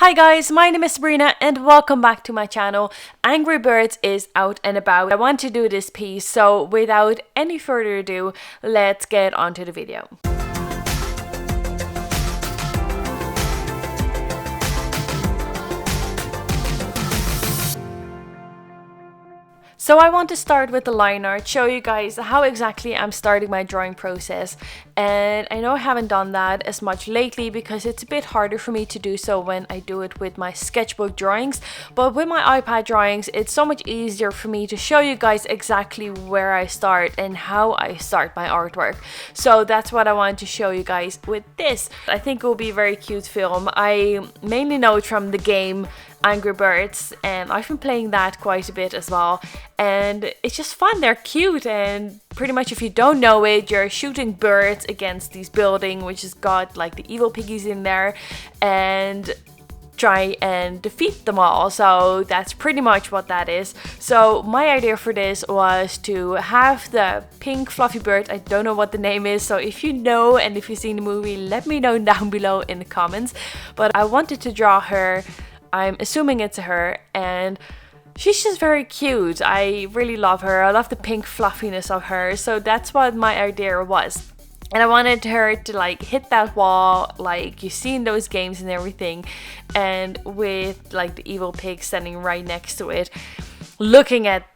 Hi guys, my name is Sabrina and welcome back to my channel. Angry Birds is out and about. I want to do this piece, so without any further ado, let's get on to the video. So I want to start with the line art, show you guys how exactly I'm starting my drawing process. And I know I haven't done that as much lately because it's a bit harder for me to do so when I do it with my sketchbook drawings. But with my iPad drawings, it's so much easier for me to show you guys exactly where I start and how I start my artwork. So that's what I want to show you guys with this. I think it will be a very cute film. I mainly know it from the game Angry Birds, and I've been playing that quite a bit as well, and it's just fun. They're cute, and pretty much if you don't know it, you're shooting birds against these building which has got like the evil piggies in there and try and defeat them all. So that's pretty much what that is. So my idea for this was to have the pink fluffy bird. I don't know what the name is, so if you know and if you've seen the movie, let me know down below in the comments. But I wanted to draw her. I'm assuming it's a her, and she's just very cute. I really love her. I love the pink fluffiness of her. So that's what my idea was. And I wanted her to like hit that wall like you see in those games and everything, and with like the evil pig standing right next to it, looking at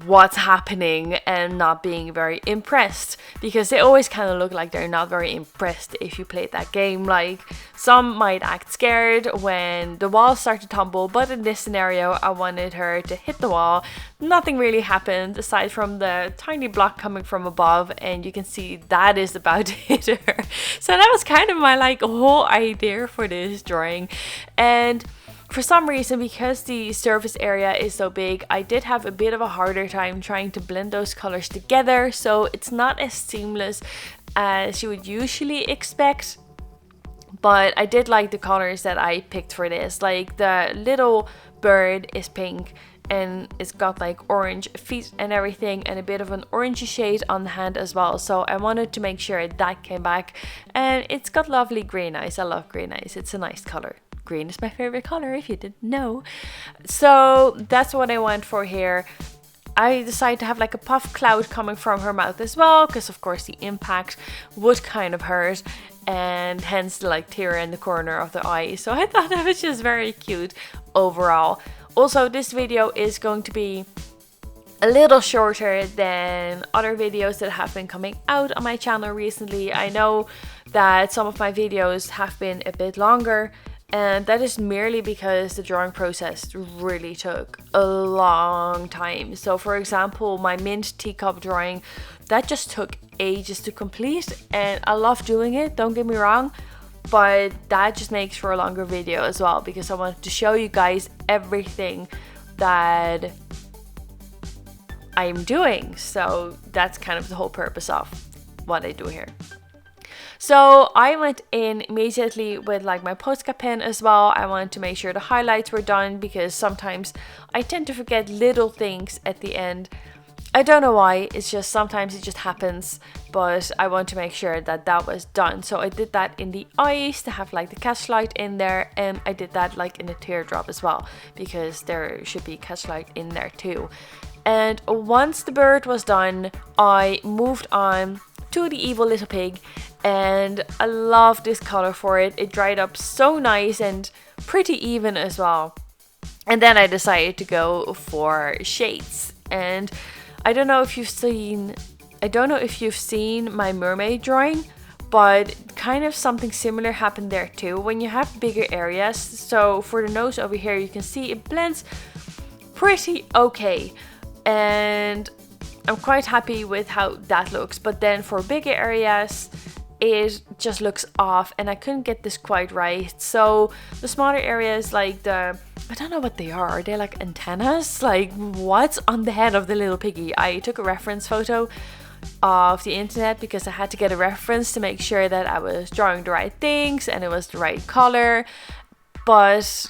what's happening and not being very impressed, because they always kind of look like they're not very impressed if you play that game. Like some might act scared when the walls start to tumble, but in this scenario I wanted her to hit the wall. Nothing really happened aside from the tiny block coming from above, and you can see that is about to hit her. So that was kind of my like whole idea for this drawing. And for some reason, because the surface area is so big, I did have a bit of a harder time trying to blend those colors together, so it's not as seamless as you would usually expect. But I did like the colors that I picked for this. Like the little bird is pink and it's got like orange feet and everything, and a bit of an orangey shade on the hand as well. So I wanted to make sure that came back, and it's got lovely green eyes. I love green eyes. It's a nice color. Green is my favorite color, if you didn't know. So that's what I went for here. I decided to have like a puff cloud coming from her mouth as well, because of course the impact would kind of hurt, and hence the like tear in the corner of the eye. So I thought that was just very cute overall. Also, this video is going to be a little shorter than other videos that have been coming out on my channel recently. I know that some of my videos have been a bit longer, and that is merely because the drawing process really took a long time. So for example, my mint teacup drawing, that just took ages to complete, and I love doing it, don't get me wrong, but that just makes for a longer video as well, because I wanted to show you guys everything that I'm doing. So that's kind of the whole purpose of what I do here. So I went in immediately with like my Posca pen as well. I wanted to make sure the highlights were done, because sometimes I tend to forget little things at the end. I don't know why, it's just sometimes it just happens, but I want to make sure that that was done. So I did that in the eyes to have like the catchlight in there, and I did that like in the teardrop as well, because there should be catchlight in there too. And once the bird was done, I moved on to the evil little pig, and I love this color for it. It dried up so nice and pretty even as well. And then I decided to go for shades, and I don't know if you've seen my mermaid drawing, but kind of something similar happened there too when you have bigger areas. So for the nose over here, you can see it blends pretty okay, and I'm quite happy with how that looks. But then for bigger areas, it just looks off, and I couldn't get this quite right. So the smaller areas, like I don't know what they are they like antennas? Like what's on the head of the little piggy? I took a reference photo of the internet because I had to get a reference to make sure that I was drawing the right things and it was the right color. But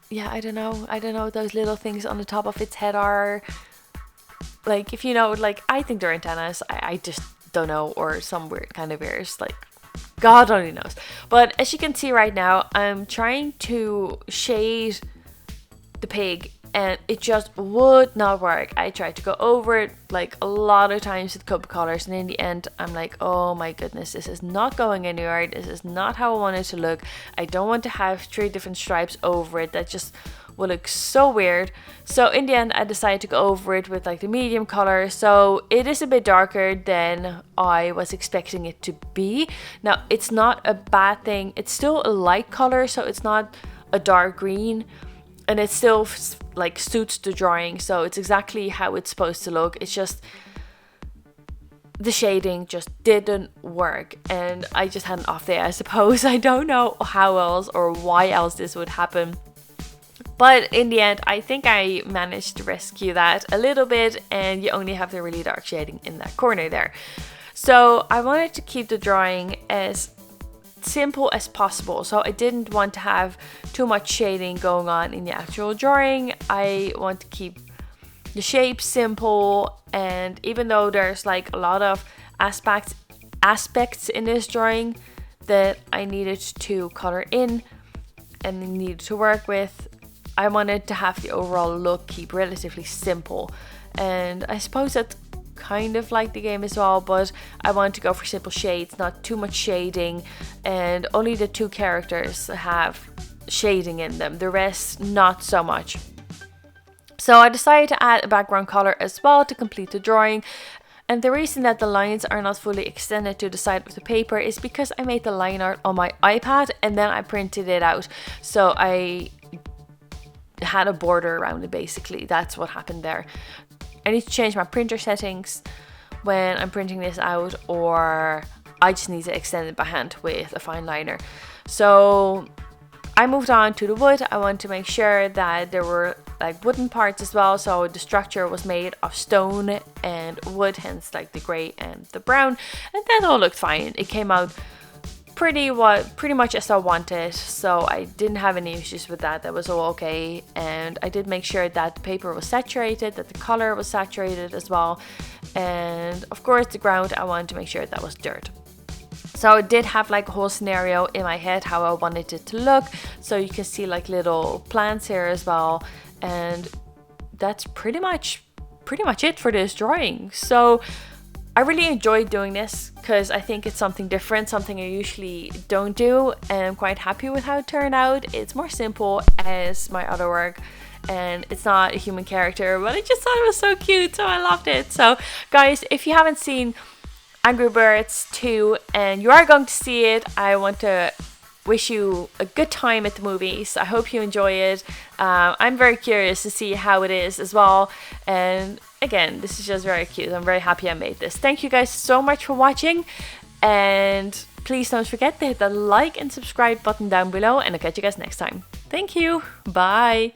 yeah, I don't know what those little things on the top of its head are. Like, if you know, like, I think they're antennas. I just don't know, or some weird kind of ears. Like, God only knows. But as you can see right now, I'm trying to shade the pig and it just would not work. I tried to go over it like a lot of times with copic colors, and in the end I'm like, oh my goodness, this is not going anywhere. This is not how I want it to look. I don't want to have 3 different stripes over it. That just will look so weird. So in the end I decided to go over it with like the medium color, so it is a bit darker than I was expecting it to be. Now it's not a bad thing, it's still a light color, so it's not a dark green, and it still like suits the drawing, so it's exactly how it's supposed to look. It's just the shading just didn't work, and I just had an off day, I suppose. I don't know how else or why else this would happen. But in the end, I think I managed to rescue that a little bit, and you only have the really dark shading in that corner there. So I wanted to keep the drawing as simple as possible, so I didn't want to have too much shading going on in the actual drawing. I want to keep the shape simple, and even though there's like a lot of aspects in this drawing that I needed to color in and needed to work with, I wanted to have the overall look keep relatively simple. And I suppose that's kind of like the game as well, but I want to go for simple shades, not too much shading, and only the 2 characters have shading in them, the rest not so much. So I decided to add a background color as well to complete the drawing. And the reason that the lines are not fully extended to the side of the paper is because I made the line art on my iPad and then I printed it out, so I had a border around it. Basically that's what happened there. I need to change my printer settings when I'm printing this out, or I just need to extend it by hand with a fineliner. So I moved on to the wood. I want to make sure that there were like wooden parts as well, so the structure was made of stone and wood, hence like the grey and the brown, and that all looked fine. It came out pretty much as I wanted, so I didn't have any issues with that. That was all okay. And I did make sure that the paper was saturated, that the color was saturated as well, and of course the ground, I wanted to make sure that was dirt. So I did have like a whole scenario in my head how I wanted it to look, so you can see like little plants here as well, and that's pretty much it for this drawing. So I really enjoyed doing this because I think it's something different, something I usually don't do, and I'm quite happy with how it turned out. It's more simple as my other work, and it's not a human character, but I just thought it was so cute, so I loved it. So guys, if you haven't seen Angry Birds 2 and you are going to see it, I want to wish you a good time at the movies. I hope you enjoy it. I'm very curious to see how it is as well, and again, this is just very cute. I'm very happy I made this. Thank you guys so much for watching, and please don't forget to hit the like and subscribe button down below, and I'll catch you guys next time. Thank you. Bye.